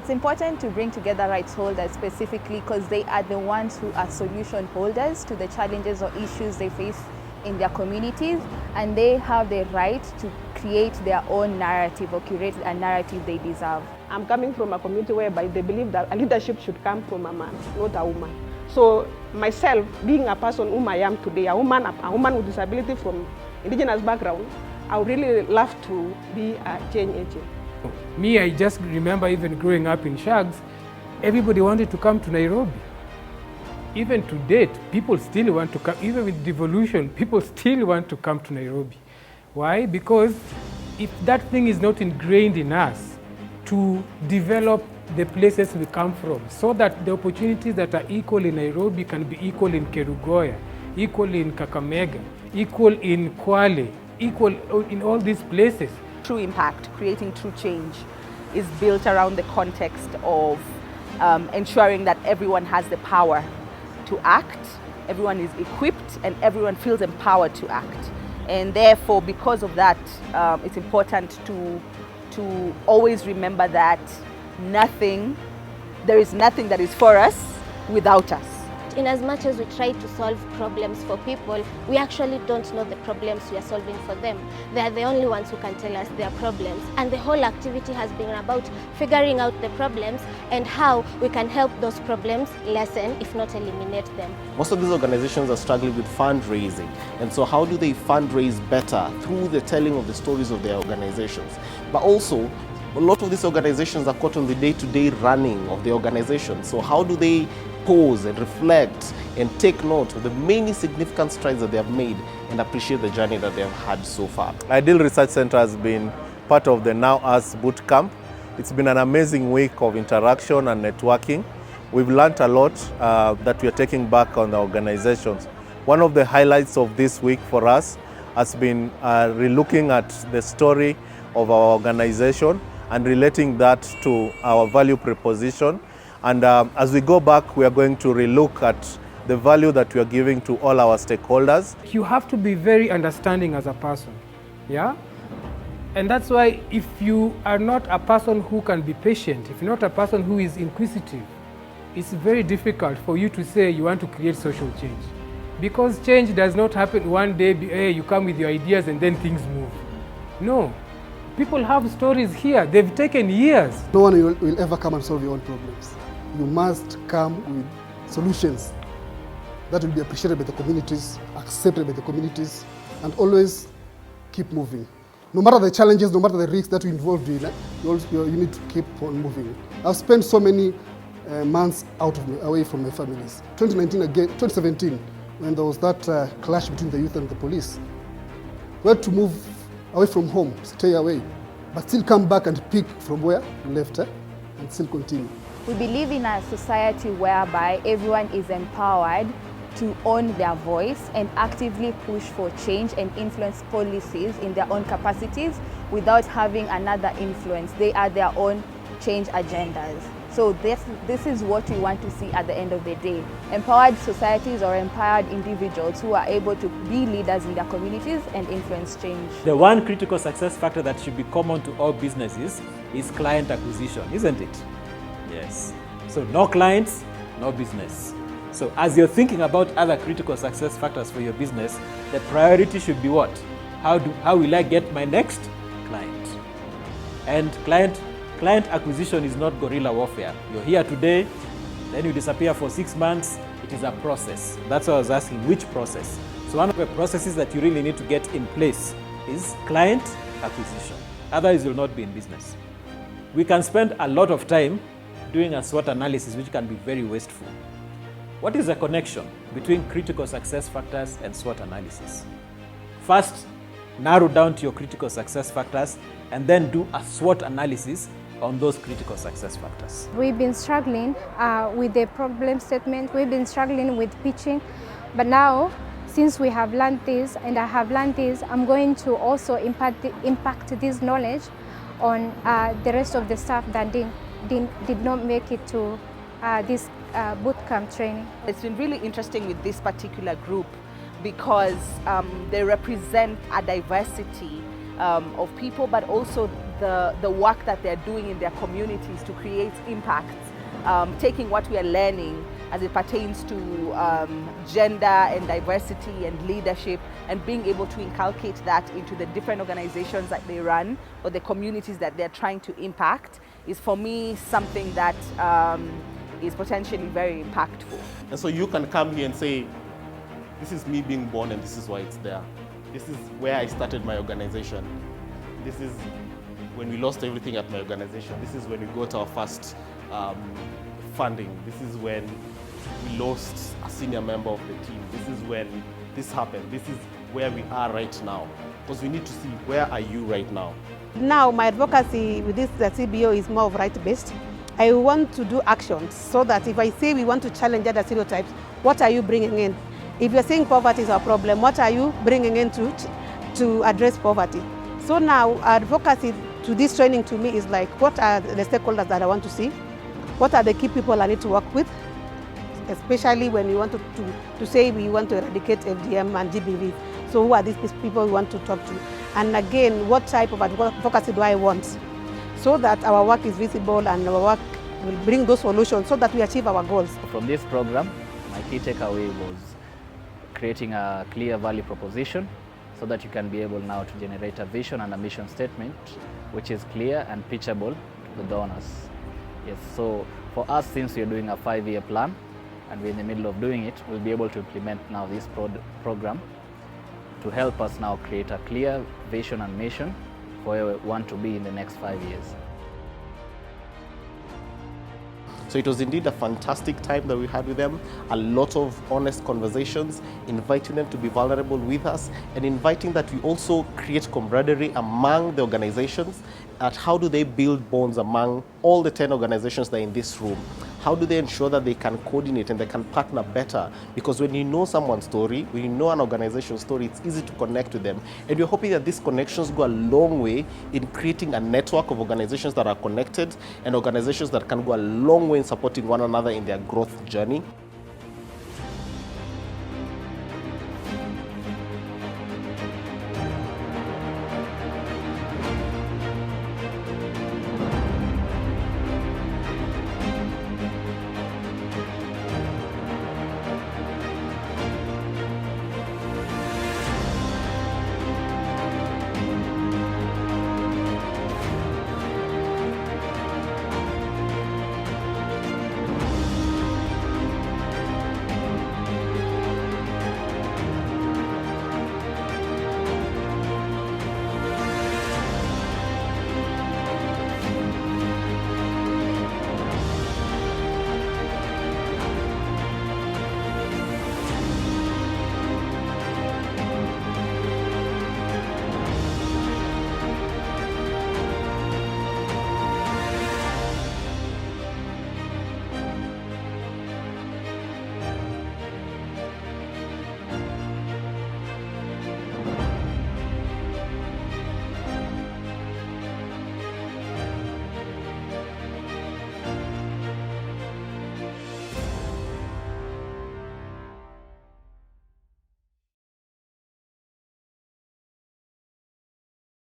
It's important to bring together rights holders specifically because they are the ones who are solution holders to the challenges or issues they face in their communities, and they have the right to create their own narrative or curate a narrative they deserve. I'm coming from a community whereby they believe that a leadership should come from a man, not a woman. So myself, being a person whom I am today, a woman with disability from indigenous background, I would really love to be a change agent. Me, I just remember even growing up in Shags, everybody wanted to come to Nairobi. Even to date, people still want to come, even with devolution, people still want to come to Nairobi. Why? Because if that thing is not ingrained in us to develop the places we come from, so that the opportunities that are equal in Nairobi can be equal in Kerugoya, equal in Kakamega, equal in Kwale, equal in all these places. True impact, creating true change, is built around the context of ensuring that everyone has the power to act, everyone is equipped, and everyone feels empowered to act. And therefore, because of that, it's important to always remember that there is nothing that is for us without us. In as much as we try to solve problems for people, we actually don't know the problems we are solving for them. They are the only ones who can tell us their problems. And the whole activity has been about figuring out the problems and how we can help those problems lessen, if not eliminate them. Most of these organizations are struggling with fundraising. And so how do they fundraise better? Through the telling of the stories of their organizations. But also, a lot of these organizations are caught on the day-to-day running of the organization. So how do they pause and reflect and take note of the many significant strides that they have made and appreciate the journey that they have had so far? Ideal Research Center has been part of the Now Us Bootcamp. It's been an amazing week of interaction and networking. We've learned a lot that we are taking back on the organizations. One of the highlights of this week for us has been relooking at the story of our organization and relating that to our value proposition. And as we go back, we are going to relook at the value that we are giving to all our stakeholders. You have to be very understanding as a person, yeah? And that's why if you are not a person who can be patient, if you're not a person who is inquisitive, it's very difficult for you to say you want to create social change. Because change does not happen one day, hey, you come with your ideas and then things move. No. People have stories here, they've taken years. No one will ever come and solve your own problems. You must come with solutions that will be appreciated by the communities, accepted by the communities, and always keep moving. No matter the challenges, no matter the risks that you're involved in, you need to keep on moving. I've spent so many months away from my families. 2017, when there was that clash between the youth and the police, we had to move away from home, stay away, but still come back and pick from where we left and still continue. We believe in a society whereby everyone is empowered to own their voice and actively push for change and influence policies in their own capacities without having another influence. They are their own change agendas. So this is what we want to see at the end of the day. Empowered societies or empowered individuals who are able to be leaders in their communities and influence change. The one critical success factor that should be common to all businesses is client acquisition, isn't it? Yes. So no clients, no business. So as you're thinking about other critical success factors for your business, the priority should be what? How will I get my next client? And client acquisition is not guerrilla warfare. You're here today, then you disappear for 6 months. It is a process. That's why I was asking, which process? So one of the processes that you really need to get in place is client acquisition. Otherwise, you'll not be in business. We can spend a lot of time doing a SWOT analysis, which can be very wasteful. What is the connection between critical success factors and SWOT analysis? First, narrow down to your critical success factors and then do a SWOT analysis on those critical success factors. We've been struggling with the problem statement, we've been struggling with pitching, but now, since we have learned this and I have learned this, I'm going to also impact this knowledge on the rest of the staff that did not make it to this bootcamp training. It's been really interesting with this particular group because they represent a diversity of people, but also the work that they're doing in their communities to create impact, taking what we are learning as it pertains to gender and diversity and leadership, and being able to inculcate that into the different organizations that they run or the communities that they're trying to impact, is for me something that is potentially very impactful. And so you can come here and say, this is me being born and this is why it's there. This is where I started my organization. This is when we lost everything at my organization. This is when we got our first funding. This is when we lost a senior member of the team. This is when this happened. This is where we are right now. Because we need to see, where are you right now? Now my advocacy with this the CBO is more of right-based. I want to do actions so that if I say we want to challenge other stereotypes, what are you bringing in? If you're saying poverty is our problem, what are you bringing in to address poverty? So now advocacy to this training to me is like, what are the stakeholders that I want to see? What are the key people I need to work with? Especially when we want to say we want to eradicate FGM and GBV. So who are these people we want to talk to? And again, what type of advocacy do I want? So that our work is visible and our work will bring those solutions so that we achieve our goals. From this program, my key takeaway was creating a clear value proposition so that you can be able now to generate a vision and a mission statement which is clear and pitchable to the donors. Yes, so for us, since we're doing a 5-year plan and we're in the middle of doing it, we'll be able to implement now this program to help us now create a clear vision and mission for where we want to be in the next 5 years. So it was indeed a fantastic time that we had with them, a lot of honest conversations, inviting them to be vulnerable with us, and inviting that we also create camaraderie among the organizations, at how do they build bonds among all the 10 organizations that are in this room. How do they ensure that they can coordinate and they can partner better? Because when you know someone's story, when you know an organization's story, it's easy to connect with them. And we're hoping that these connections go a long way in creating a network of organizations that are connected and organizations that can go a long way in supporting one another in their growth journey.